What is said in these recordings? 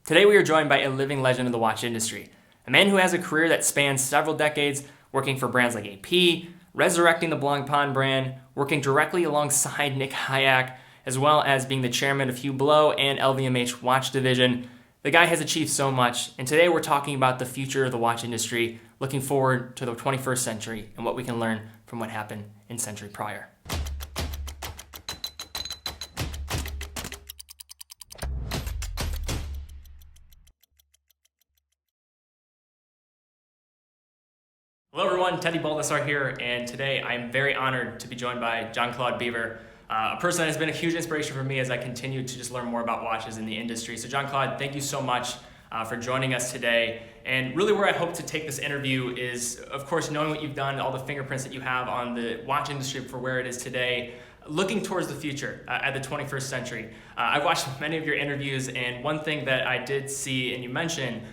Today we are joined by a living legend of the watch industry, a man who has a career that spans several decades, working for brands like AP, resurrecting the Blancpain brand, working directly alongside Nick Hayek, as well as being the chairman of Hublot and LVMH watch division. The guy has achieved so much, and today we're talking about the future of the watch industry, looking forward to the 21st century and what we can learn from what happened in century prior. Hello everyone, Teddy Baldassarre here, and today I'm very honored to be joined by Jean-Claude Biver, a person that has been a huge inspiration for me as I continue to just learn more about watches in the industry. So Jean-Claude, thank you so much for joining us today. And really where I hope to take this interview is, of course, knowing what you've done, all the fingerprints that you have on the watch industry for where it is today, looking towards the future at the 21st century. I've watched many of your interviews, and one thing that I did see and you mentioned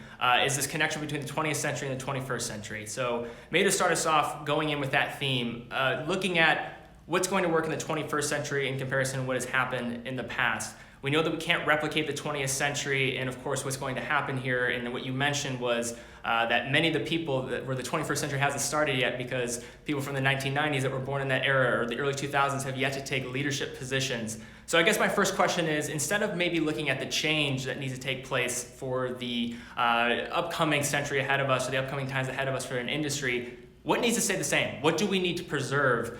is this connection between the 20th century and the 21st century. So maybe to start us off going in with that theme, looking at what's going to work in the 21st century in comparison to what has happened in the past. We know that we can't replicate the 20th century, and of course what's going to happen here, and what you mentioned was that many of the people where the 21st century hasn't started yet, because people from the 1990s that were born in that era or the early 2000s have yet to take leadership positions. So I guess my first question is, instead of maybe looking at the change that needs to take place for the upcoming century ahead of us, or the upcoming times ahead of us for an industry, what needs to stay the same? What do we need to preserve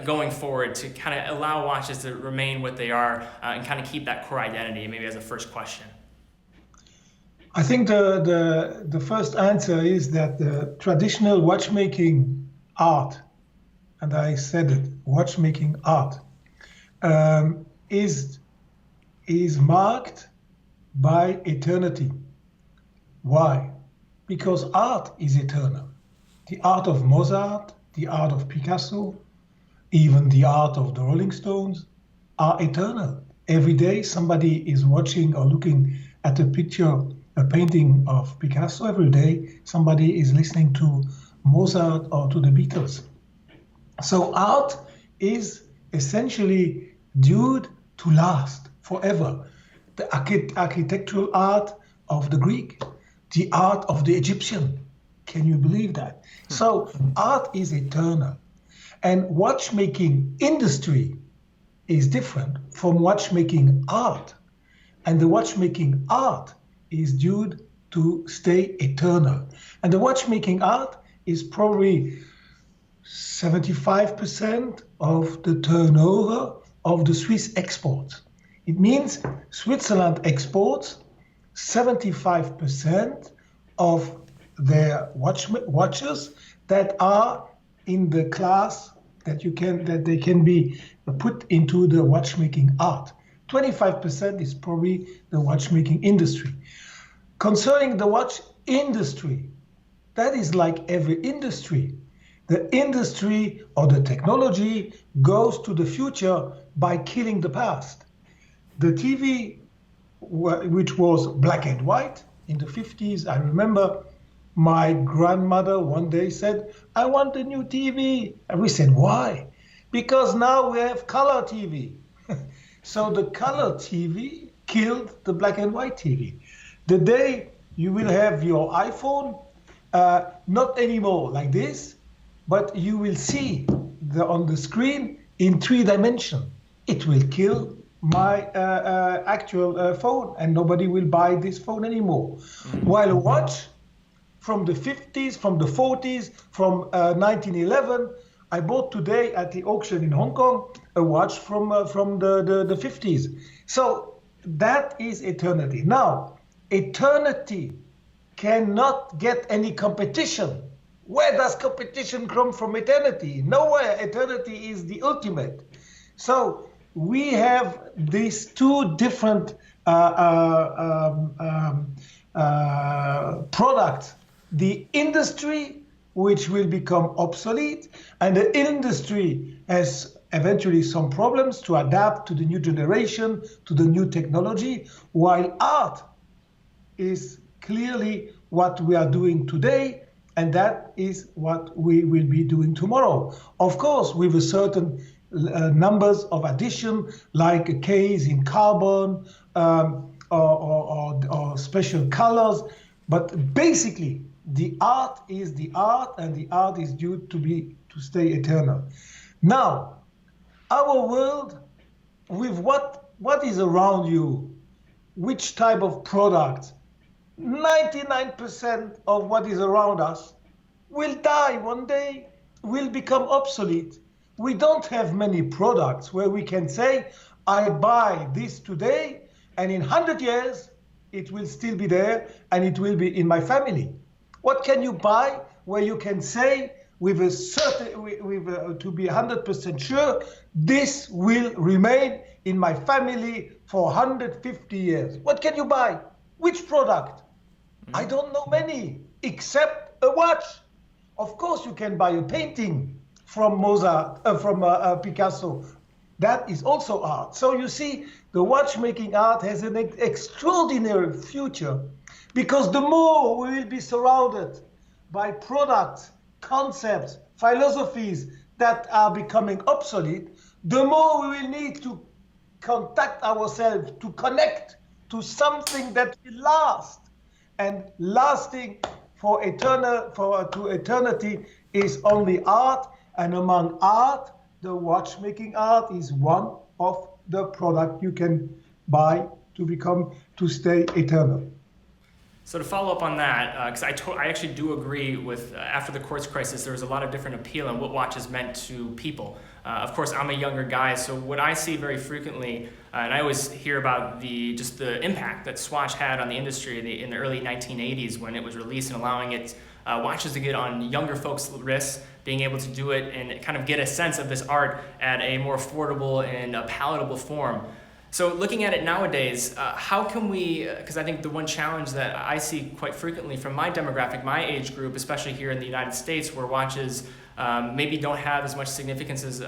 going forward to kind of allow watches to remain what they are and kind of keep that core identity, maybe as a first question? I think the first answer is that the traditional watchmaking art, and I said it, watchmaking art, is marked by eternity. Why? Because art is eternal. The art of Mozart, the art of Picasso, even the art of the Rolling Stones are eternal. Every day somebody is watching or looking at a picture, a painting of Picasso. Every day somebody is listening to Mozart or to the Beatles. So art is essentially due to last forever. The architectural art of the Greek, the art of the Egyptian. Can you believe that? So art is eternal. And watchmaking industry is different from watchmaking art. And the watchmaking art is due to stay eternal. And the watchmaking art is probably 75% of the turnover of the Swiss exports. It means Switzerland exports 75% of their watches that are in the class that they can be put into the watchmaking art. 25% is probably the watchmaking industry. Concerning the watch industry, that is like every industry. The industry or the technology goes to the future by killing the past. The TV, which was black and white in the 50s, I remember my grandmother one day said, "I want a new TV." And we said, "Why?" "Because now we have color TV." So the color TV killed the black and white TV. The day you will have your iPhone, not anymore like this, but you will see on the screen in 3 dimensions. It will kill my actual phone, and nobody will buy this phone anymore. While a watch from the 50s, from the 40s, from 1911, I bought today at the auction in Hong Kong a watch from the 50s. So that is eternity. Now, eternity cannot get any competition. Where does competition come from eternity? Nowhere. Eternity is the ultimate. So we have these two different products. The industry, which will become obsolete, and the industry has eventually some problems to adapt to the new generation, to the new technology, while art is clearly what we are doing today, and that is what we will be doing tomorrow. Of course, with a certain numbers of addition, like a case in carbon, or special colors. But basically, the art is the art, and the art is due to stay eternal. Now, our world, with what is around you, which type of product, 99% of what is around us will die one day, will become obsolete. We don't have many products where we can say, I buy this today, and in 100 years, it will still be there, and it will be in my family. What can you buy where you can say, with a certain, to be 100% sure, this will remain in my family for 150 years? What can you buy? Which product? I don't know many, except a watch. Of course, you can buy a painting from Mozart, from Picasso. That is also art. So you see, the watchmaking art has an extraordinary future, because the more we will be surrounded by products, concepts, philosophies that are becoming obsolete, the more we will need to contact ourselves, to connect to something that will last. And lasting for to eternity is only art. And among art, the watchmaking art is one of the product you can buy to stay eternal. So to follow up on that, because I actually do agree with, after the quartz crisis, there was a lot of different appeal in what watches meant to people. Of course, I'm a younger guy, so what I see very frequently, and I always hear about the impact that Swatch had on the industry in the early 1980s when it was released, and allowing it watches to get on younger folks' wrists, being able to do it and kind of get a sense of this art at a more affordable and a palatable form. So looking at it nowadays, how can we, because I think the one challenge that I see quite frequently from my demographic, my age group, especially here in the United States, where watches maybe don't have as much significance as,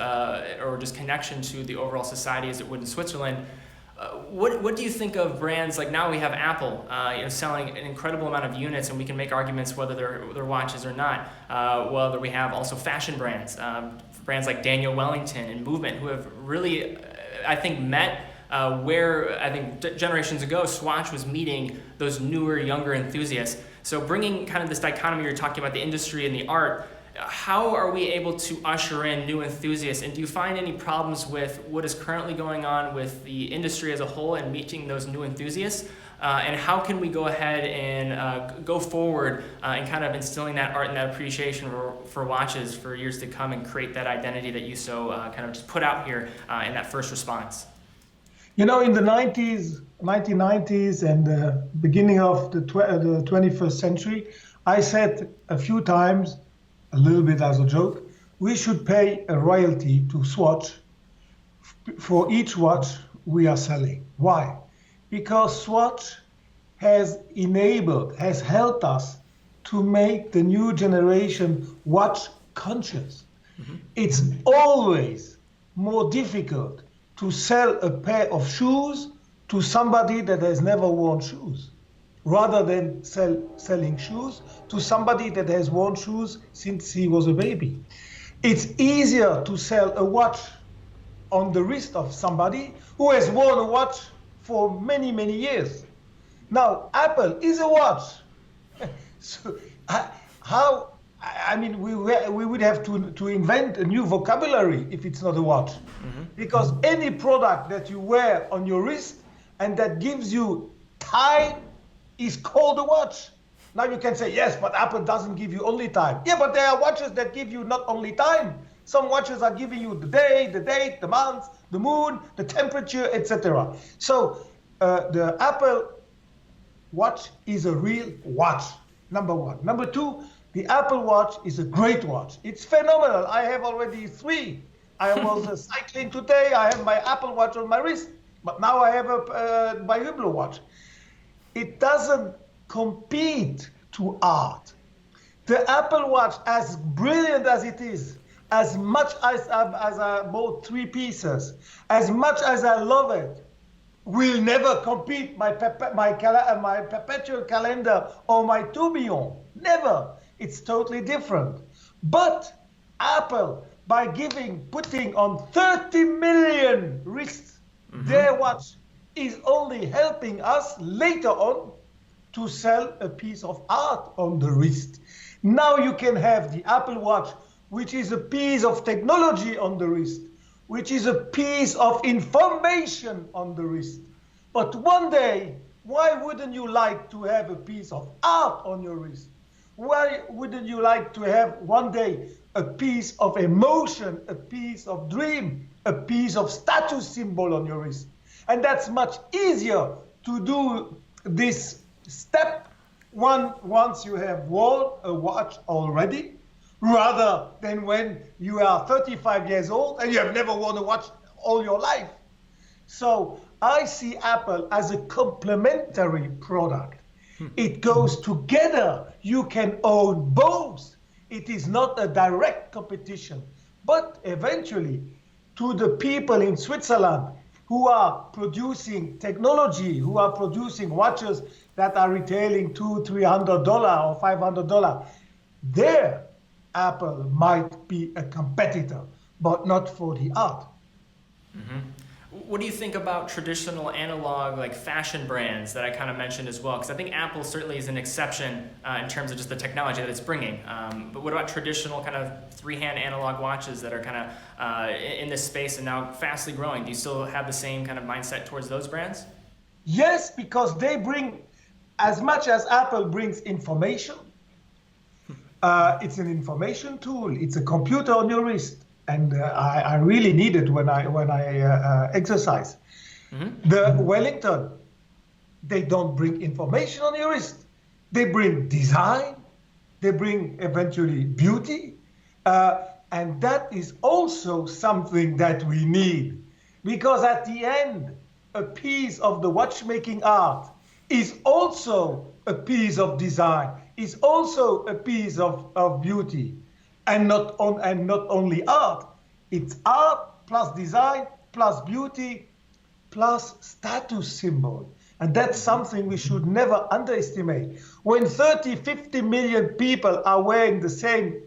or just connection to the overall society as it would in Switzerland, what do you think of brands like, now we have Apple selling an incredible amount of units, and we can make arguments whether they're watches or not, whether we have also fashion brands, brands like Daniel Wellington and Movement, who have really, I think, met where I think generations ago Swatch was meeting those newer, younger enthusiasts. So bringing kind of this dichotomy you're talking about, the industry and the art, how are we able to usher in new enthusiasts? And do you find any problems with what is currently going on with the industry as a whole and meeting those new enthusiasts? And how can we go ahead and go forward and kind of instilling that art and that appreciation for watches for years to come, and create that identity that you so kind of just put out here in that first response? You know, in the 1990s and the beginning of the 21st century, I said a few times, a little bit as a joke, we should pay a royalty to Swatch for each watch we are selling. Why? Because Swatch has helped us to make the new generation watch conscious. Mm-hmm. It's always more difficult to sell a pair of shoes to somebody that has never worn shoes, rather than selling shoes to somebody that has worn shoes since he was a baby. It's easier to sell a watch on the wrist of somebody who has worn a watch for many, many years. Now, Apple is a watch. So we would have to invent a new vocabulary if it's not a watch. Mm-hmm. Because any product that you wear on your wrist and that gives you time is called a watch. Now you can say, yes, but Apple doesn't give you only time. Yeah, but there are watches that give you not only time. Some watches are giving you the day, the date, the month, the moon, the temperature, etc. So the Apple Watch is a real watch, number one. Number two, the Apple Watch is a great watch. It's phenomenal. I have already 3. I was cycling today. I have my Apple Watch on my wrist, but now I have my Hublot watch. It doesn't compete to art. The Apple Watch, as brilliant as it is, as much as I bought 3 pieces, as much as I love it, will never compete my perpetual calendar or my tourbillon. Never. It's totally different. But Apple, by putting on 30 million wrists, mm-hmm. their watch is only helping us later on to sell a piece of art on the wrist. Now you can have the Apple Watch, which is a piece of technology on the wrist, which is a piece of information on the wrist. But one day, why wouldn't you like to have a piece of art on your wrist? Why wouldn't you like to have one day a piece of emotion, a piece of dream, a piece of status symbol on your wrist? And that's much easier to do this step once you have worn a watch already, rather than when you are 35 years old and you have never worn a watch all your life. So I see Apple as a complementary product. It goes together. You can own both. It is not a direct competition. But eventually, to the people in Switzerland who are producing technology, who are producing watches that are retailing $200, $300 or $500, there Apple might be a competitor, but not for the art. Mm-hmm. What do you think about traditional analog, like fashion brands that I kind of mentioned as well? Because I think Apple certainly is an exception in terms of just the technology that it's bringing. But what about traditional kind of three-hand analog watches that are kind of in this space and now fastly growing? Do you still have the same kind of mindset towards those brands? Yes, because they bring, as much as Apple brings information, it's an information tool. It's a computer on your wrist. And I really need it when I exercise. Mm-hmm. The Wellington, they don't bring information on your wrist. They bring design. They bring eventually beauty. And that is also something that we need. Because at the end, a piece of the watchmaking art is also a piece of design, is also a piece of beauty. And not only art, it's art plus design plus beauty plus status symbol. And that's something we should never underestimate. When 30, 50 million people are wearing the same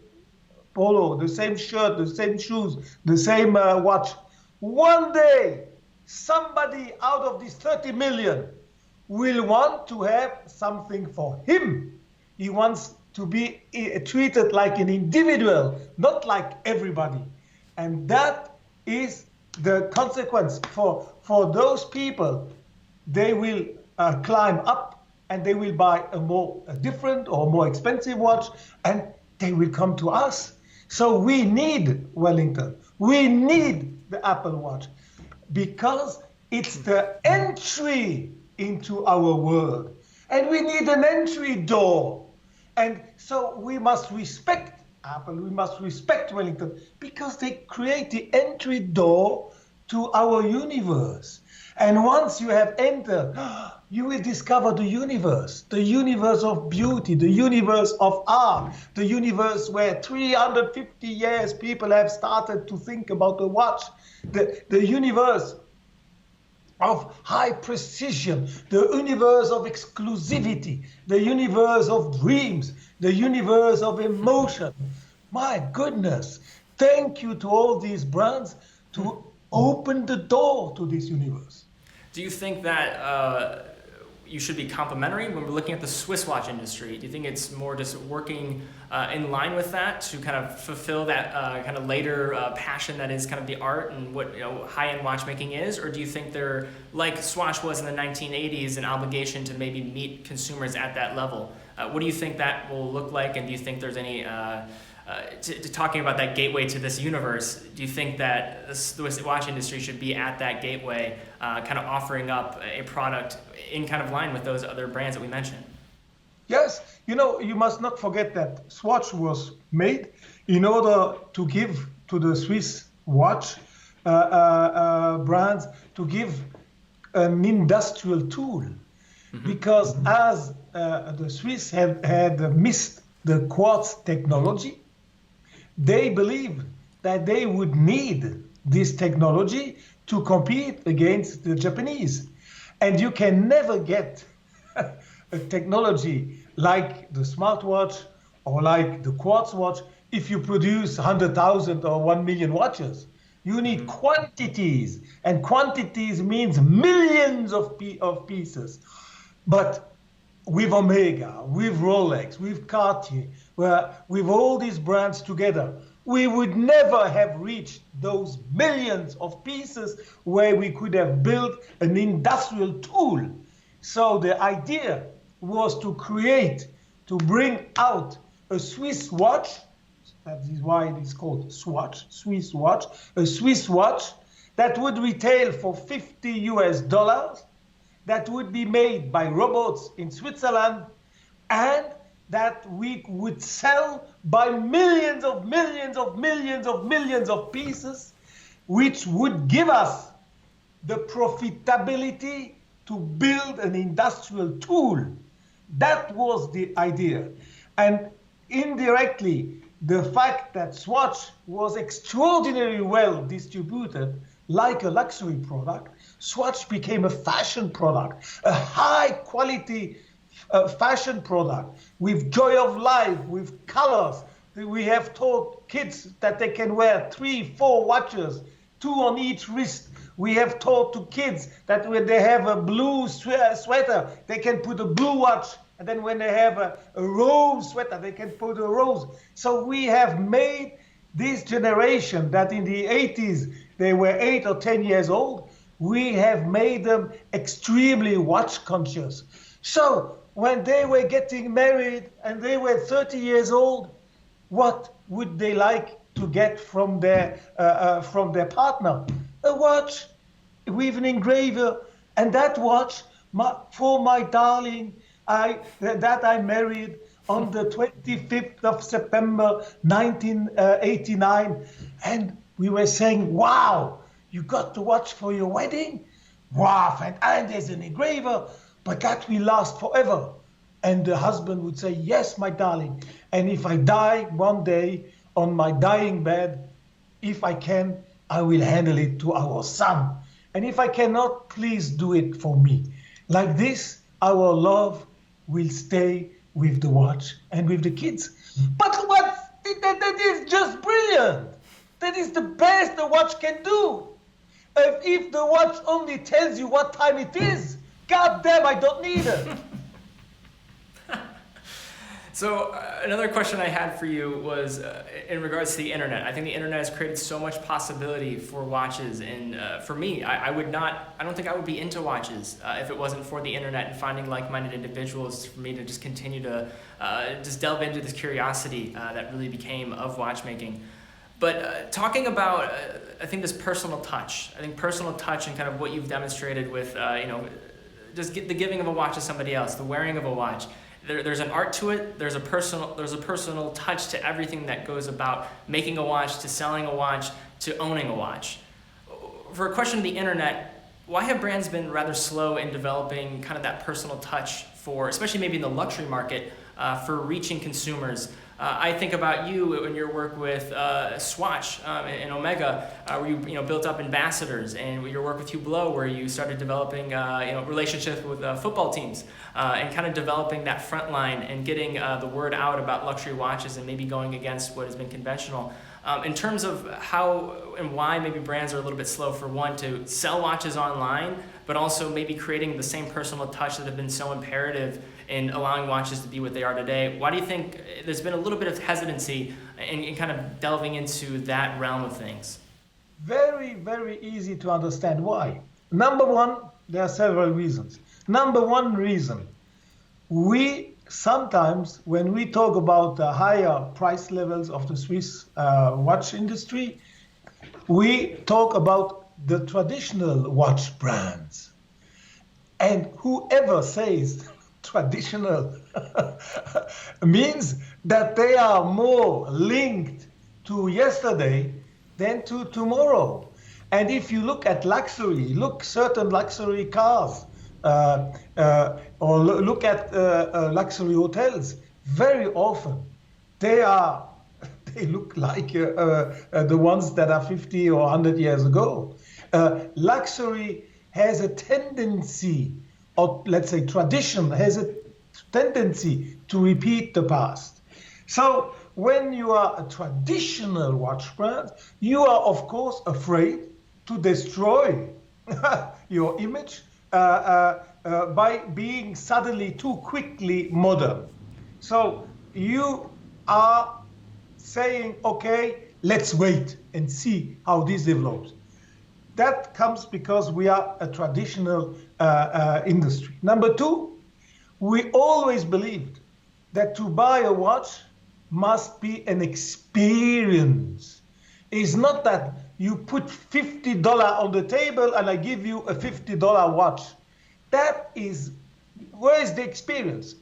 polo, the same shirt, the same shoes, the same watch, one day somebody out of these 30 million will want to have something for him. He wants to be treated like an individual, not like everybody. And that is the consequence for those people. They will climb up and they will buy a different or more expensive watch, and they will come to us. So we need Wellington. We need the Apple Watch because it's the entry into our world. And we need an entry door. And so we must respect Apple, we must respect Wellington, because they create the entry door to our universe. And once you have entered, you will discover the universe of beauty, the universe of art, the universe where 350 years people have started to think about the watch, the universe of high precision, the universe of exclusivity, the universe of dreams, the universe of emotion. My goodness, thank you to all these brands to open the door to this universe. Do you think that you should be complementary when we're looking at the Swiss watch industry? Do you think it's more just working in line with that to kind of fulfill that kind of later passion that is kind of the art and what high-end watchmaking is? Or do you think they're, like Swatch was in the 1980s, an obligation to maybe meet consumers at that level? What do you think that will look like? And do you think there's any, talking about that gateway to this universe, do you think that the Swiss watch industry should be at that gateway, kind of offering up a product in kind of line with those other brands that we mentioned? Yes, you must not forget that Swatch was made in order to give to the Swiss watch brands, to give an industrial tool. Mm-hmm. Because as the Swiss had missed the quartz technology, they believed that they would need this technology to compete against the Japanese. And you can never get a technology like the smartwatch or like the quartz watch if you produce 100,000 or 1 million watches. You need quantities, and quantities means millions of pieces. But with Omega, with Rolex, with Cartier, with all these brands together, we would never have reached those millions of pieces where we could have built an industrial tool. So the idea was to bring out a Swiss watch. That is why it is called swatch, Swiss watch, a Swiss watch that would retail for $50, that would be made by robots in Switzerland, and that we would sell by millions of pieces, which would give us the profitability to build an industrial tool. That was the idea. And indirectly, the fact that Swatch was extraordinarily well distributed, like a luxury product, Swatch became a fashion product, a high quality fashion product with joy of life, with colors. We have taught kids that they can wear 3, 4 watches, 2 on each wrist. We have taught to kids that when they have a blue sweater, they can put a blue watch. And then when they have a rose sweater, they can put a rose. So we have made this generation that in the 80s, they were 8 or 10 years old. We have made them extremely watch conscious. So when they were getting married and they were 30 years old, what would they like to get from their partner? A watch with an engraver. And that watch, for my darling, that I married on the 25th of September 1989, and we were saying, wow, you got the watch for your wedding? Wow, and there's an engraver, but that will last forever. And the husband would say, yes, my darling, and if I die one day on my dying bed, if I can, I will handle it to our son. And if I cannot, please do it for me. Like this, our love will stay with the watch and with the kids. But that is just brilliant. That is the best the watch can do. If the watch only tells you what time it is, God damn, I don't need it. So another question I had for you was in regards to the internet. I think the internet has created so much possibility for watches, and for me, I don't think I would be into watches if it wasn't for the internet and finding like-minded individuals for me to just continue to just delve into this curiosity that really became of watchmaking. But talking about, I think this personal touch. I think personal touch and kind of what you've demonstrated with, just the giving of a watch to somebody else, the wearing of a watch. There's an art to it. There's a personal touch to everything that goes about making a watch, to selling a watch, to owning a watch. For a question of the internet, why have brands been rather slow in developing kind of that personal touch for, especially maybe in the luxury market, for reaching consumers? I think about you in your work with Swatch and Omega, where you built up ambassadors, and your work with Hublot, where you started developing relationships with football teams, and kind of developing that front line and getting the word out about luxury watches and maybe going against what has been conventional. In terms of how and why maybe brands are a little bit slow, for one, to sell watches online, but also maybe creating the same personal touch that have been so imperative in allowing watches to be what they are today. Why do you think there's been a little bit of hesitancy in kind of delving into that realm of things? Very, very easy to understand why. Number one, there are several reasons. Number one reason, we sometimes, when we talk about the higher price levels of the Swiss watch industry, we talk about the traditional watch brands. And whoever says traditional means that they are more linked to yesterday than to tomorrow. And if you look at luxury, look certain luxury cars, or look at luxury hotels, very often they look like the ones that are 50 or 100 years ago. Luxury has a tendency, or let's say tradition has a tendency to repeat the past. So when you are a traditional watch brand, you are, of course, afraid to destroy your image by being suddenly too quickly modern. So you are saying, okay, let's wait and see how this develops. That comes because we are a traditional industry. Number two, we always believed that to buy a watch must be an experience. It's not that you put $50 on the table and I give you a $50 watch. That is, where is the experience?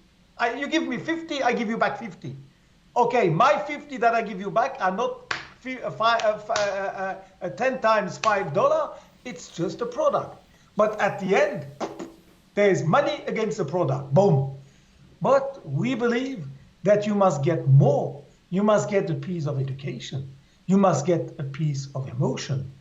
You give me 50, I give you back 50. Okay, my 50 that I give you back are not 10 times $5. It's just a product. But at the end, there's money against the product. Boom. But we believe that you must get more. You must get a piece of education. You must get a piece of emotion.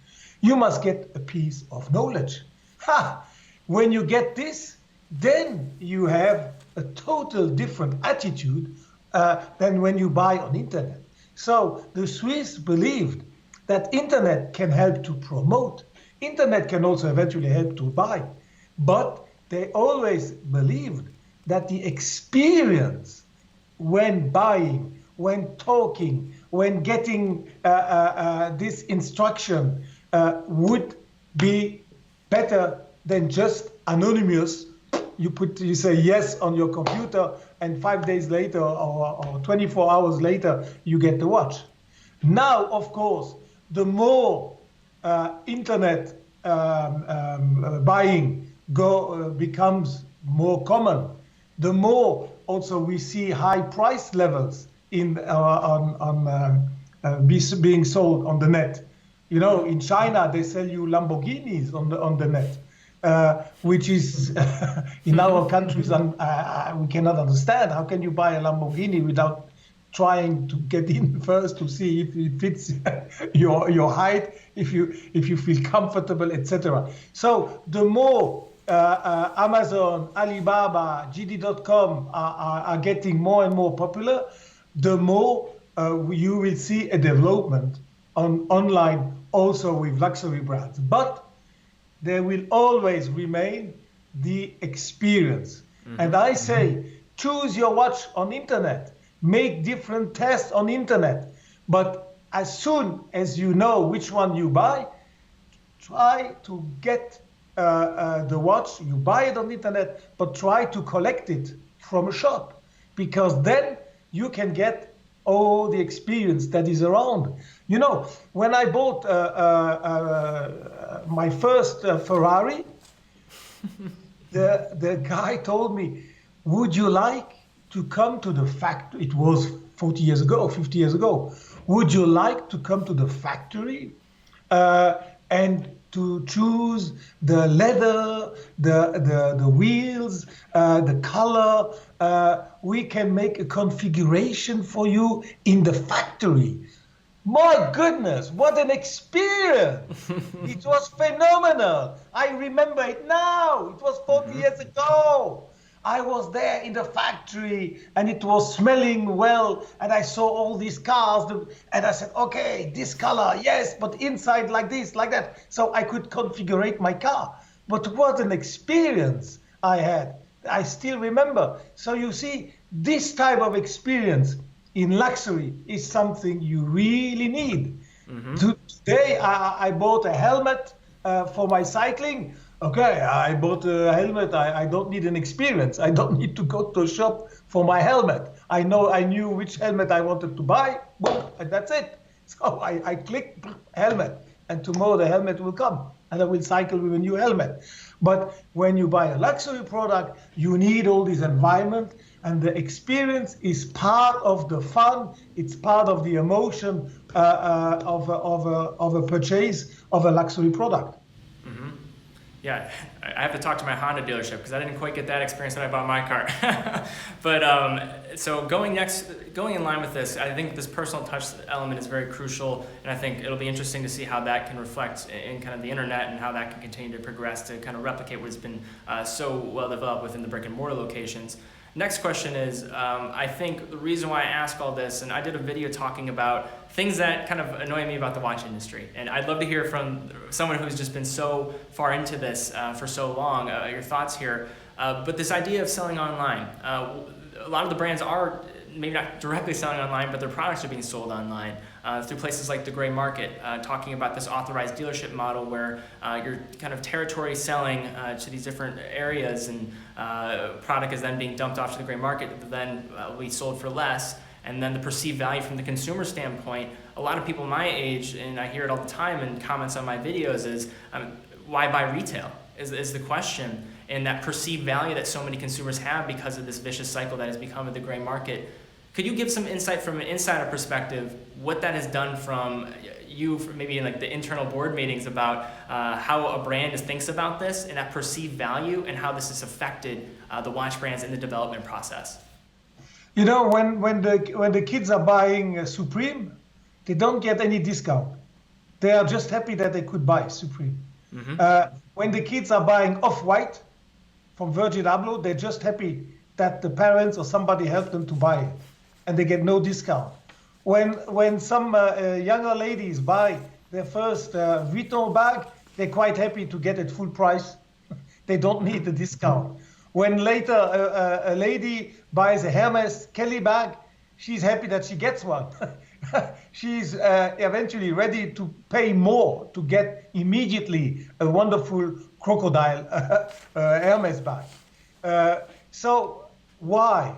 You must get a piece of knowledge. Ha! When you get this, then you have a total different attitude than when you buy on internet. So the Swiss believed that internet can help to promote. Internet can also eventually help to buy. But they always believed that the experience when buying, when talking, when getting this instruction would be better than just anonymous. You say yes on your computer, and 5 days later or 24 hours later, you get the watch. Now, of course, the more internet buying becomes more common, the more also we see high price levels in being sold on the net. You know, in China they sell you Lamborghinis on the net. Which is in our countries, we cannot understand. How can you buy a Lamborghini without trying to get in first to see if it fits your height, if you feel comfortable, etc. So the more Amazon, Alibaba, JD.com are getting more and more popular, the more you will see a development online also with luxury brands. But there will always remain the experience. Mm-hmm. And I say, choose your watch on internet, make different tests on internet. But as soon as you know which one you buy, try to get the watch. You buy it on internet, but try to collect it from a shop, because then you can get all the experience that is around. You know, when I bought my first Ferrari, the guy told me, would you like to come to the factory? It was 40 years ago, 50 years ago. Would you like to come to the factory and to choose the leather, the wheels, the color? We can make a configuration for you in the factory. My goodness, what an experience! It was phenomenal. I remember it now. It was 40 years ago. I was there in the factory and it was smelling well, and I saw all these cars and I said, okay, this color, yes, but inside like this, like that. So I could configure my car. But what an experience I had. I still remember. So you see, this type of experience in luxury is something you really need. Mm-hmm. Today, I bought a helmet for my cycling. Okay, I bought a helmet. I don't need an experience. I don't need to go to a shop for my helmet. I knew which helmet I wanted to buy. Boom, and that's it. So I click helmet, and tomorrow the helmet will come, and I will cycle with a new helmet. But when you buy a luxury product, you need all this environment, and the experience is part of the fun. It's part of the emotion of a purchase of a luxury product. Mm-hmm. Yeah, I have to talk to my Honda dealership because I didn't quite get that experience when I bought my car. But so going in line with this, I think this personal touch element is very crucial, and I think it'll be interesting to see how that can reflect in kind of the internet and how that can continue to progress to kind of replicate what's been so well developed within the brick and mortar locations. Next question is, I think the reason why I ask all this, and I did a video talking about things that kind of annoy me about the watch industry, and I'd love to hear from someone who's just been so far into this for so long, your thoughts here. But this idea of selling online, a lot of the brands are maybe not directly selling online, but their products are being sold online through places like the gray market, talking about this authorized dealership model where you're kind of territory selling to these different areas, and product is then being dumped off to the gray market that then will be sold for less. And then the perceived value from the consumer standpoint, a lot of people my age, and I hear it all the time in comments on my videos, is why buy retail is the question. And that perceived value that so many consumers have because of this vicious cycle that has become the gray market. Could you give some insight from an insider perspective, what that has done from you, maybe in like the internal board meetings, about how a brand thinks about this and that perceived value, and how this has affected the watch brands in the development process? You know, when the kids are buying Supreme, they don't get any discount. They are just happy that they could buy Supreme. Mm-hmm. When the kids are buying Off-White from Virgin Abloh, they're just happy that the parents or somebody helped them to buy it, and they get no discount. When some younger ladies buy their first Vuitton bag, they're quite happy to get it full price. They don't need the discount. When later a lady buys a Hermes Kelly bag, she's happy that she gets one. She's eventually ready to pay more to get immediately a wonderful crocodile Hermes bag. So why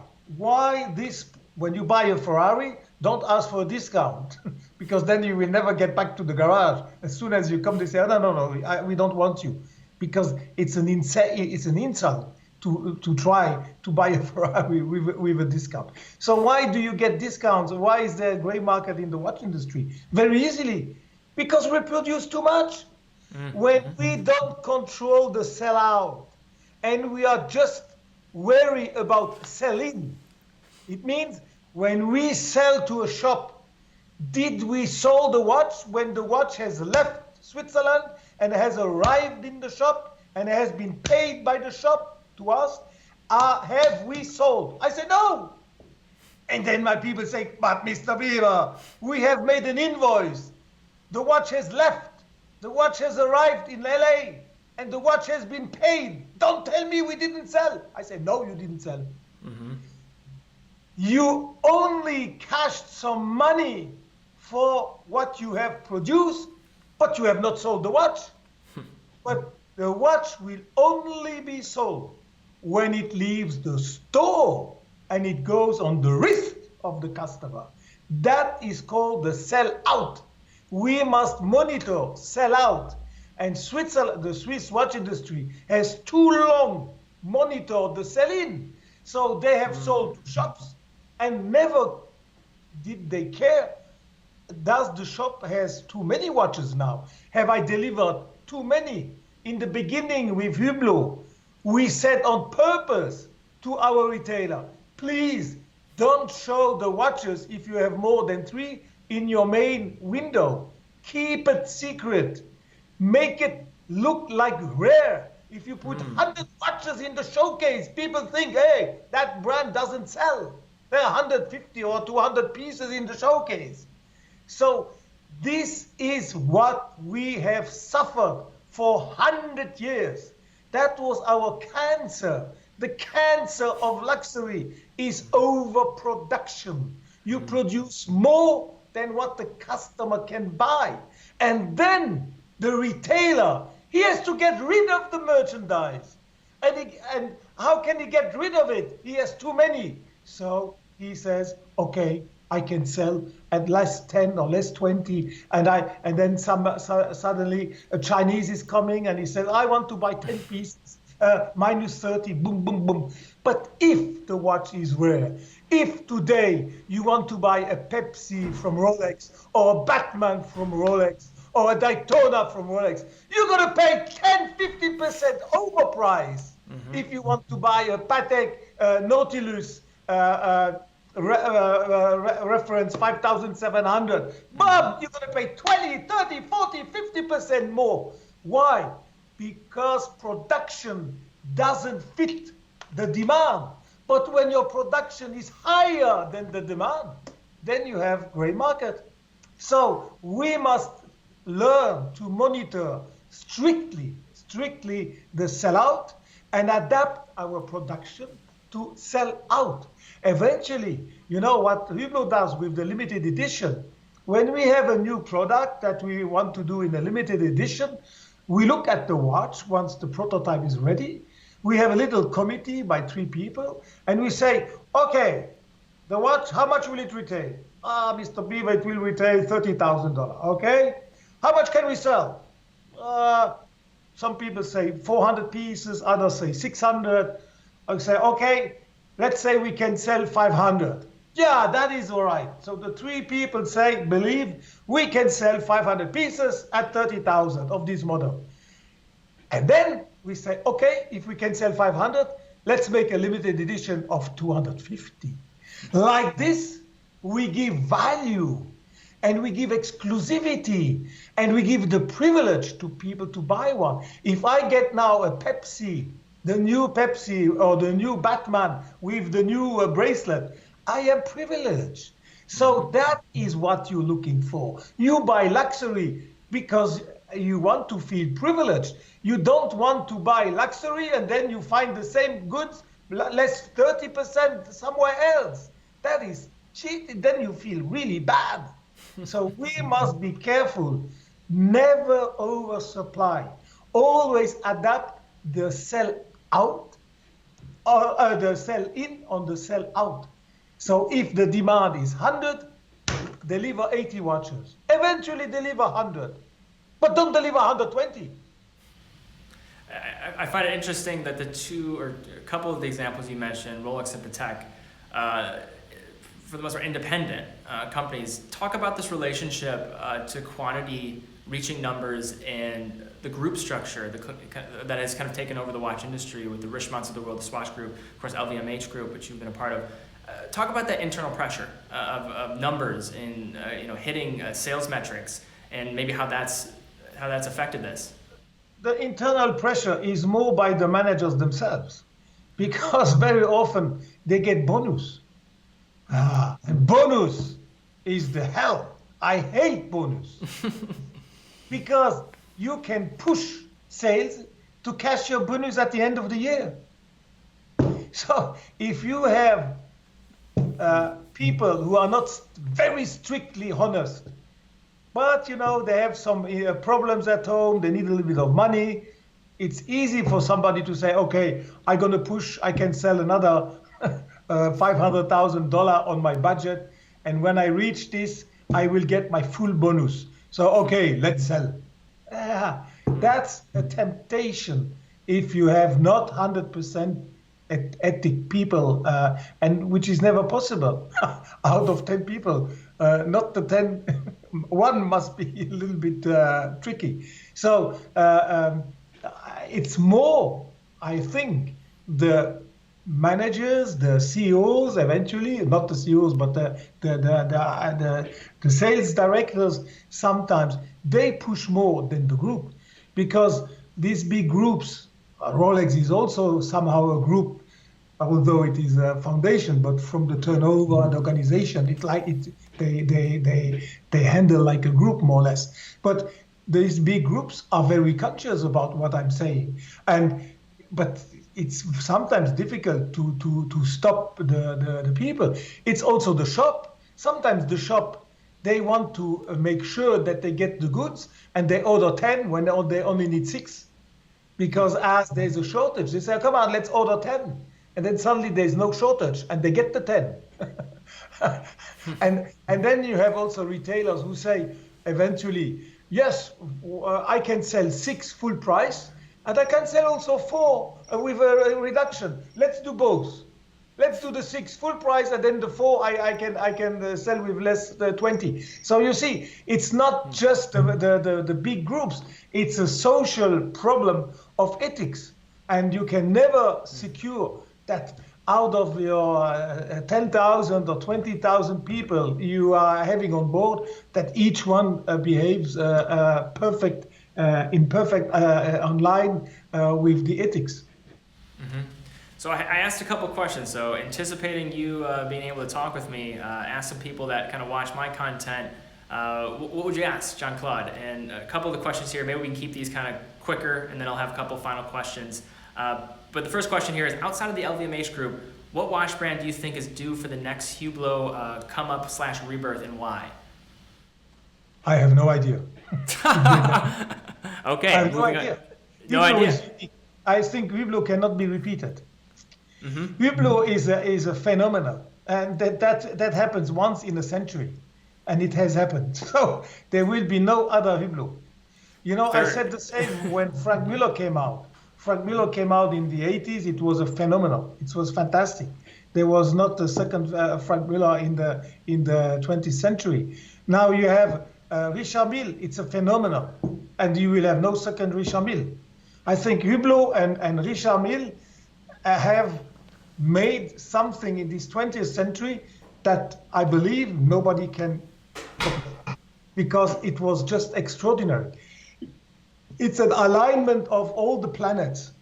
this? When you buy a Ferrari, don't ask for a discount, because then you will never get back to the garage. As soon as you come, they say, oh, no, we don't want you, because it's an insult to try to buy a Ferrari with a discount. So why do you get discounts? Why is there a gray market in the watch industry? Very easily, because we produce too much. Mm-hmm. When we don't control the sellout and we are just worried about selling, it means when we sell to a shop, did we sold the watch when the watch has left Switzerland and has arrived in the shop and has been paid by the shop to us? Have we sold? I say no. And then my people say, but Mr. Biver, we have made an invoice. The watch has left. The watch has arrived in LA and the watch has been paid. Don't tell me we didn't sell. I say, no, you didn't sell. Mm-hmm. You only cashed some money for what you have produced, but you have not sold the watch. But the watch will only be sold when it leaves the store and it goes on the wrist of the customer. That is called the sell out. We must monitor sell out. And Switzerland, the Swiss watch industry, has too long monitored the sell in. So they have sold to shops and never did they care. Does the shop has too many watches now? Have I delivered too many? In the beginning with Hublot, we said on purpose to our retailer, please don't show the watches if you have more than 3 in your main window. Keep it secret. Make it look like rare. If you put 100 watches in the showcase, people think, hey, that brand doesn't sell. There are 150 or 200 pieces in the showcase. So this is what we have suffered for 100 years. That was our cancer. The cancer of luxury is overproduction. You produce more than what the customer can buy. And then the retailer, he has to get rid of the merchandise. And how can he get rid of it? He has too many. So he says, okay, I can sell at less 10 or less 20. And then suddenly a Chinese is coming and he says, I want to buy 10 pieces, minus 30, boom, boom, boom. But if the watch is rare, if today you want to buy a Pepsi from Rolex or a Batman from Rolex or a Daytona from Rolex, you're going to pay 10-15% overprice. Mm-hmm. If you want to buy a Patek Nautilus reference 5,700, but you're going to pay 20, 30, 40, 50% more. Why? Because production doesn't fit the demand. But when your production is higher than the demand, then you have gray market. So we must learn to monitor strictly the sellout and adapt our production to sell out. Eventually, you know what Hublot does with the limited edition? When we have a new product that we want to do in a limited edition, we look at the watch once the prototype is ready. We have a little committee by 3 people, and we say, okay, the watch, how much will it retail? Mr. Biver, it will retail $30,000, okay? How much can we sell? Some people say 400 pieces, others say 600. I say, okay, let's say we can sell 500. Yeah, that is all right. So the 3 people say, believe we can sell 500 pieces at 30,000 of this model. And then we say, okay, if we can sell 500, let's make a limited edition of 250. Like this, we give value and we give exclusivity and we give the privilege to people to buy one. If I get now a Pepsi, the new Pepsi or the new Batman with the new bracelet, I am privileged. So that is what you're looking for. You buy luxury because you want to feel privileged. You don't want to buy luxury and then you find the same goods less 30% somewhere else. That is cheap. Then you feel really bad. So we must be careful. Never oversupply. Always adapt the sell out or the sell in on the sell out. So if the demand is 100, deliver 80 watches. Eventually deliver 100, but don't deliver 120. I find it interesting that the two or a couple of the examples you mentioned, Rolex and Patek, for the most part independent companies, talk about this relationship to quantity reaching numbers and the group structure that has kind of taken over the watch industry with the Richemonts of the world, the Swatch Group, of course LVMH Group, which you've been a part of. Talk about that internal pressure of numbers and hitting sales metrics, and maybe how that's affected this. The internal pressure is more by the managers themselves, because very often they get bonus. And bonus is the hell. I hate bonus because you can push sales to cash your bonus at the end of the year. So if you have people who are not very strictly honest, but they have some problems at home, they need a little bit of money, it's easy for somebody to say, okay, I'm going to push, I can sell another $500,000 on my budget, and when I reach this, I will get my full bonus. So, okay, let's sell. That's a temptation if you have not 100% ethic people, and which is never possible. Out of 10 people, not the 10, one must be a little bit tricky. So it's more, I think, the managers, the CEOs, eventually, not the CEOs, but the sales directors, sometimes they push more than the group, because these big groups, Rolex is also somehow a group, although it is a foundation, but from the turnover and organization, they handle like a group more or less. But these big groups are very conscious about what I'm saying, but it's sometimes difficult to stop the people. It's also the shop. Sometimes the shop, they want to make sure that they get the goods, and they order 10 when they only need 6. Because as there's a shortage, they say, come on, let's order 10. And then suddenly there's no shortage, and they get the 10. and then you have also retailers who say, eventually, yes, I can sell 6 full price, and I can sell also 4 with a reduction. Let's do both. Let's do the 6 full price, and then the 4 I can sell with less 20. So you see, it's not just the big groups. It's a social problem of ethics, and you can never secure that out of your 10,000 or 20,000 people you are having on board, that each one behaves perfect online with the ethics. Mm-hmm. So I asked a couple questions. So anticipating you being able to talk with me, ask some people that kind of watch my content. What would you ask, Jean-Claude? And a couple of the questions here, maybe we can keep these kind of quicker, and then I'll have a couple final questions. But the first question here is, outside of the LVMH group, what watch brand do you think is due for the next Hublot come up / rebirth, and why? I have no idea. Okay. I have no idea. No idea. I think Hublot cannot be repeated. Hublot is a phenomenon, and that happens once in a century, and it has happened. So there will be no other Hublot. I said the same when Frank Muller came out. Frank Muller came out in the 80s. It was a phenomenon. It was fantastic. There was not a second Frank Muller in the 20th century. Now you have Richard Mille. It's a phenomenon, and you will have no second Richard Mille. I think Hublot and Richard Mille have made something in this 20th century that I believe nobody can copy, because it was just extraordinary. It's an alignment of all the planets,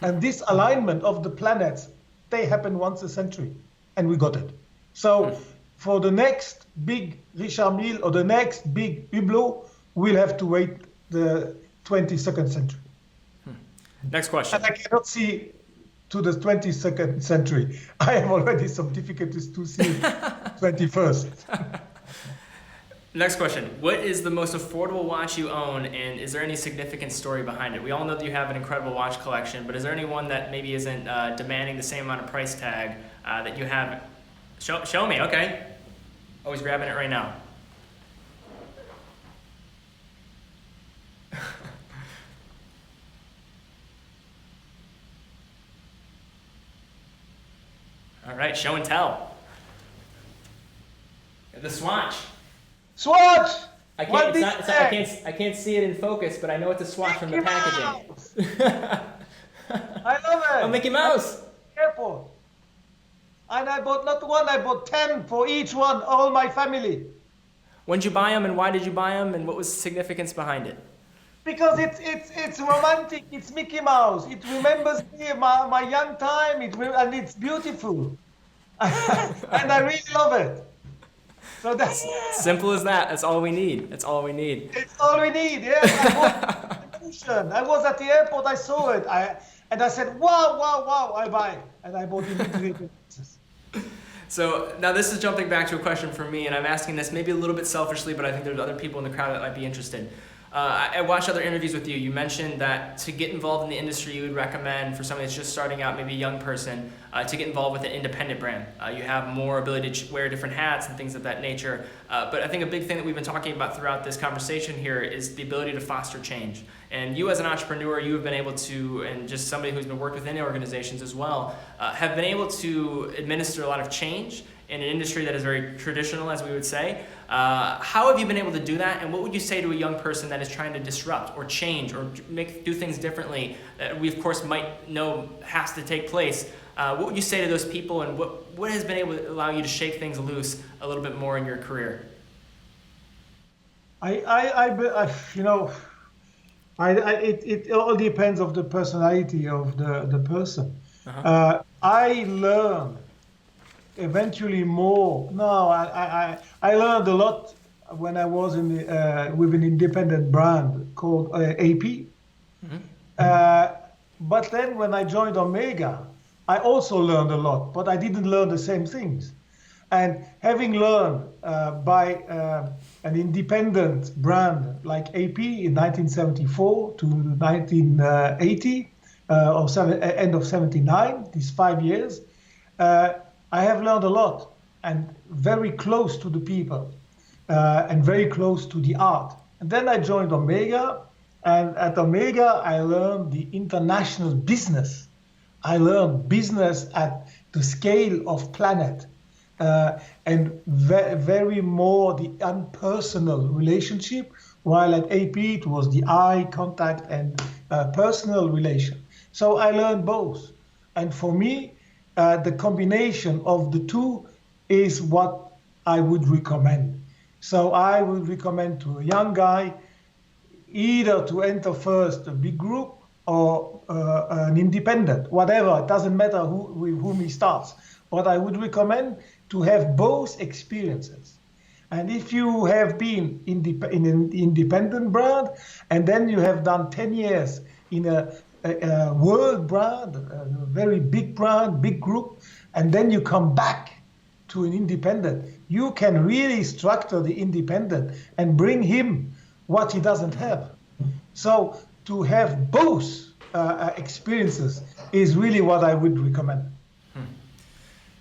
and this alignment of the planets, they happen once a century, and we got it. So for the next big Richard Mille or the next big Hublot, we'll have to wait the 22nd century. Next question. And I cannot see to the 22nd century. I have already some difficulties to see 21st. Next question. What is the most affordable watch you own, and is there any significant story behind it? We all know that you have an incredible watch collection, but is there any one that maybe isn't demanding the same amount of price tag that you have? Show me, okay. Always grabbing it right now. All right, show and tell. The swatch. Swatch! I can't see it in focus, but I know it's a swatch from the packaging. I love it. Oh, Mickey Mouse. Airport. And I bought not one, I bought 10 for each one, all my family. When did you buy them, and why did you buy them, and what was the significance behind it? Because it's romantic. It's Mickey Mouse. It remembers me, my young time. And it's beautiful, and I really love it. So that's simple as that. That's all we need. That's all we need. It's all we need. Yeah. I was at the airport. I saw it. And I said, wow. I buy it, and I bought it. So now this is jumping back to a question for me, and I'm asking this maybe a little bit selfishly, but I think there's other people in the crowd that might be interested. I watched other interviews with you. You mentioned that to get involved in the industry, you would recommend for somebody that's just starting out, maybe a young person, to get involved with an independent brand. You have more ability to wear different hats and things of that nature. But I think a big thing that we've been talking about throughout this conversation here is the ability to foster change. And you as an entrepreneur, you have been able to, and just somebody who's been worked within organizations as well, have been able to administer a lot of change in an industry that is very traditional, as we would say. How have you been able to do that, and what would you say to a young person that is trying to disrupt or change or do things differently that we of course might know has to take place? What would you say to those people, and what has been able to allow you to shake things loose a little bit more in your career? It all depends of the personality of the person. I learned eventually more. No, I learned a lot when I was with an independent brand called AP. But then when I joined Omega, I also learned a lot, but I didn't learn the same things. And having learned by an independent brand like AP in 1974 to 1980, end of 79, these 5 years, I have learned a lot, and very close to the people, and very close to the art. And then I joined Omega, and at Omega I learned the international business. I learned business at the scale of planet, and very more the impersonal relationship, while at AP it was the eye contact and personal relation. So I learned both. And for me, the combination of the two is what I would recommend. So I would recommend to a young guy either to enter first a big group or an independent, whatever. It doesn't matter with whom he starts. But I would recommend to have both experiences. And if you have been in an independent brand, and then you have done 10 years in a world brand, a very big brand, big group, and then you come back to an independent, you can really structure the independent and bring him what he doesn't have. So to have both experiences is really what I would recommend.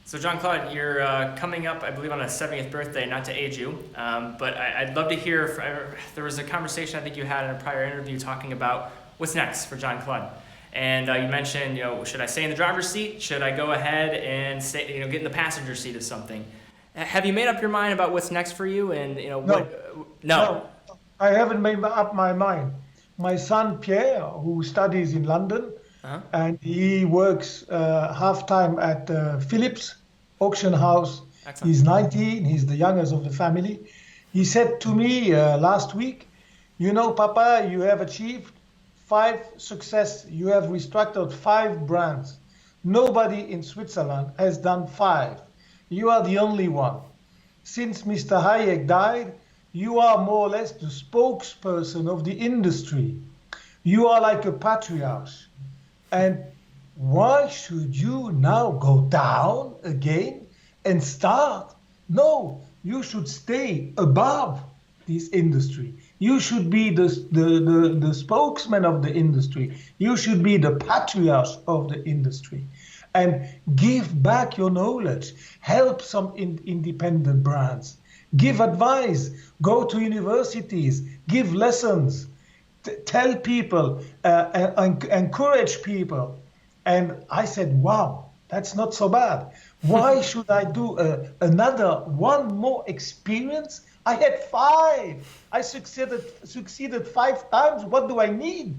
So Jean-Claude, you're coming up, I believe, on a 70th birthday, not to age you, but I'd love to hear, there was a conversation I think you had in a prior interview talking about what's next for Jean-Claude. And you mentioned, should I stay in the driver's seat? Should I go ahead and stay, get in the passenger seat of something? Have you made up your mind about what's next for you? And No, I haven't made up my mind. My son Pierre, who studies in London, and he works half-time at Philips auction house. Excellent. He's 19, he's the youngest of the family. He said to me last week, Papa, you have achieved 5 success. You have restructured 5 brands. Nobody in Switzerland has done 5. You are the only one. Since Mr. Hayek died, you are more or less the spokesperson of the industry. You are like a patriarch. And why should you now go down again and start? No, you should stay above this industry. You should be the spokesman of the industry. You should be the patriarch of the industry. And give back your knowledge. Help some independent brands. Give advice. Go to universities. Give lessons. Tell people, encourage people. And I said, wow, that's not so bad. Why should I do one more experience? I had 5. I succeeded 5 times. What do I need?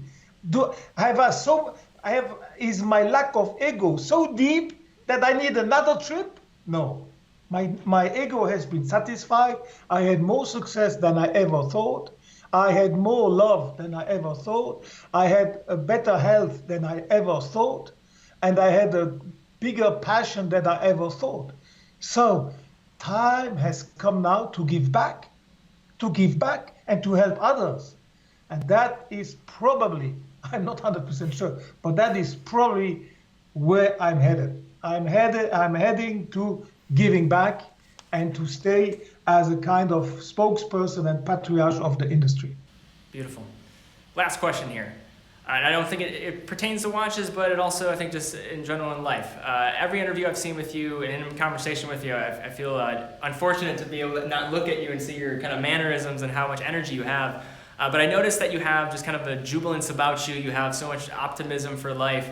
Is my lack of ego so deep that I need another trip? No. My ego has been satisfied. I had more success than I ever thought. I had more love than I ever thought. I had a better health than I ever thought. And I had a bigger passion than I ever thought. So time has come now to give back and to help others. And that is probably, I'm not 100% sure, but that is probably where I'm headed. I'm heading to giving back and to stay as a kind of spokesperson and patriarch of the industry. Beautiful. Last question here. And I don't think it pertains to watches, but it also, I think, just in general in life. Every interview I've seen with you and in conversation with you, I feel unfortunate to be able to not look at you and see your kind of mannerisms and how much energy you have. But I noticed that you have just kind of a jubilance about you. You have so much optimism for life.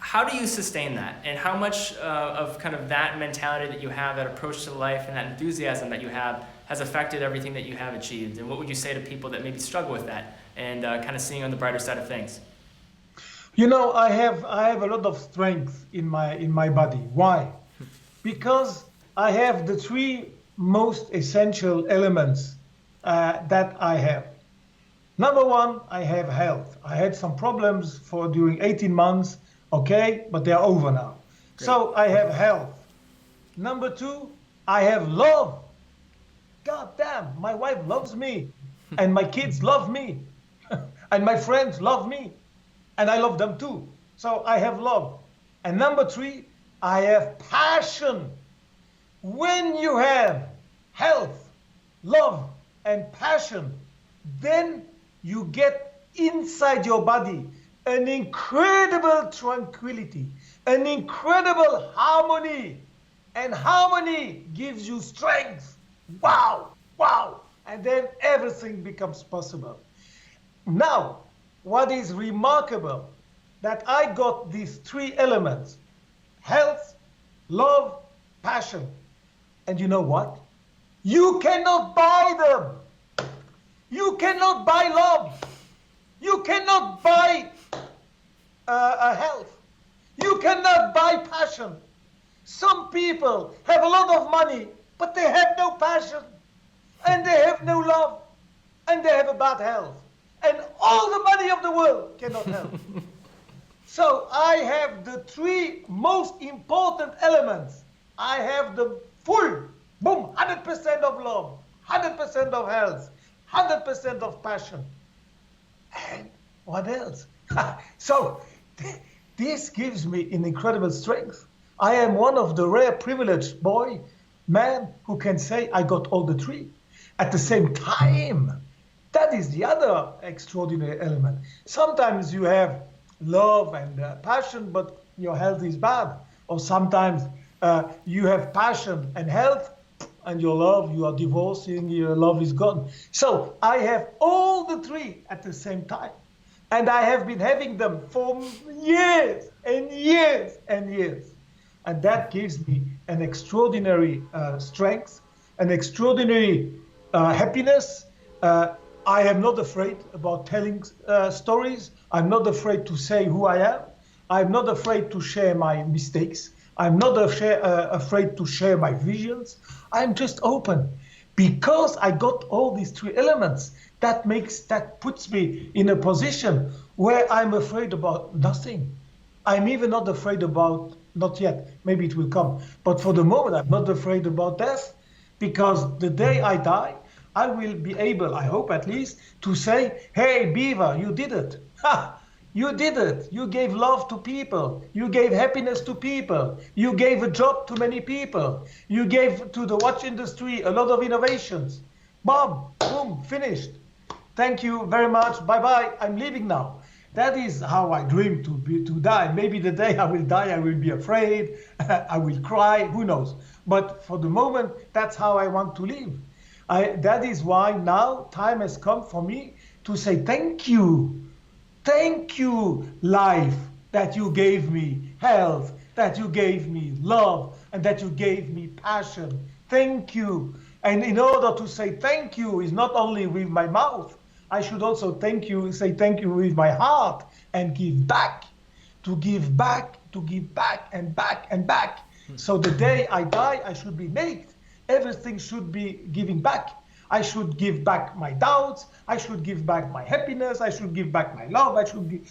How do you sustain that? And how much of kind of that mentality that you have, that approach to life and that enthusiasm that you have has affected everything that you have achieved? And what would you say to people that maybe struggle with that and kind of seeing on the brighter side of things? I have a lot of strength in my body. Why? Because I have the 3 most essential elements that I have. Number 1, I have health. I had some problems during 18 months. Okay, but they're over now. Great. So I have health. Number 2, I have love. God damn, my wife loves me, and my kids love me, and my friends love me, and I love them too. So I have love. And number 3, I have passion. When you have health, love, and passion, then you get inside your body an incredible tranquility, an incredible harmony. And harmony gives you strength. Wow, wow. And then everything becomes possible. Now, what is remarkable, that I got these 3 elements: health, love, passion. And you know what? You cannot buy them. You cannot buy love. You cannot buy health. You cannot buy passion. Some people have a lot of money, but they have no passion, and they have no love, and they have a bad health. and all the money of the world cannot help. So I have the three most important elements. I have the full, boom, 100% of love, 100% of health, 100% of passion. And what else? So this gives me an incredible strength. I am one of the rare privileged man who can say I got all the three at the same time. That is the other extraordinary element. Sometimes you have love and passion, but your health is bad. Or sometimes you have passion and health, and your love, you are divorcing, your love is gone. So I have all the three at the same time. And I have been having them for years and years and years. And that gives me an extraordinary strength, an extraordinary happiness. I am not afraid about telling stories. I'm not afraid to say who I am. I'm not afraid to share my mistakes. I'm not afraid to share my visions. I'm just open because I got all these three elements. That puts me in a position where I'm afraid about nothing. I'm even not afraid about, not yet, maybe it will come, but for the moment I'm not afraid about death, because the day I die, I will be able, I hope at least, to say, hey, Biver, you did it. Ha! You did it. You gave love to people. You gave happiness to people. You gave a job to many people. You gave to the watch industry a lot of innovations. Boom, boom, finished. Thank you very much. Bye-bye. I'm leaving now. That is how I dream to die. Maybe the day I will die, I will be afraid. I will cry. Who knows? But for the moment, that's how I want to live. That is why now time has come for me to say thank you. Thank you, life, that you gave me health, that you gave me love, and that you gave me passion. Thank you. And in order to say thank you is not only with my mouth, I should also say thank you with my heart and give back, to give back, to give back and back and back. So the day I die, I should be naked. Everything should be giving back. I should give back my doubts. I should give back my happiness. I should give back my love. I should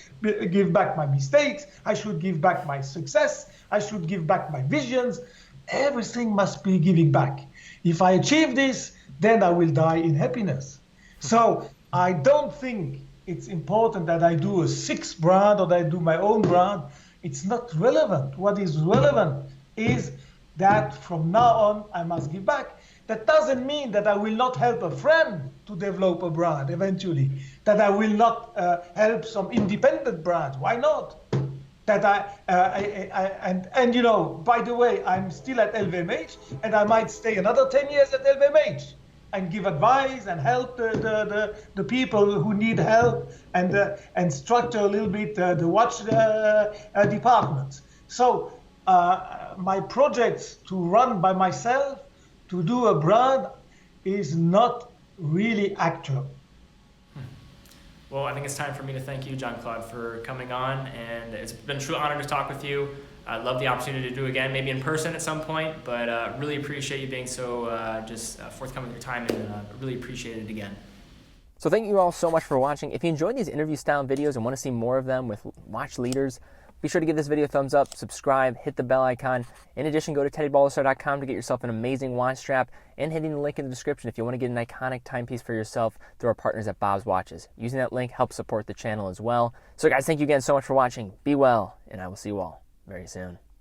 give back my mistakes. I should give back my success. I should give back my visions. Everything must be giving back. If I achieve this, then I will die in happiness. So I don't think it's important that I do a sixth brand or that I do my own brand. It's not relevant. What is relevant is that from now on, I must give back. That doesn't mean that I will not help a friend to develop a brand eventually, that I will not help some independent brands. Why not? That and you know, by the way, I'm still at LVMH and I might stay another 10 years at LVMH and give advice and help the people who need help and structure a little bit the watch department. So my projects to run by myself, to do a brand, is not really actual. Well, I think it's time for me to thank you, Jean-Claude, for coming on, and it's been a true honor to talk with you. I'd love the opportunity to do it again, maybe in person at some point, but really appreciate you being so forthcoming with your time, and really appreciate it again. So thank you all so much for watching. If you enjoyed these interview-style videos and want to see more of them with watch leaders, be sure to give this video a thumbs up, subscribe, hit the bell icon. In addition, go to teddybaldassarre.com to get yourself an amazing watch strap, and hitting the link in the description if you want to get an iconic timepiece for yourself through our partners at Bob's Watches. Using that link helps support the channel as well. So guys, thank you again so much for watching. Be well, and I will see you all very soon.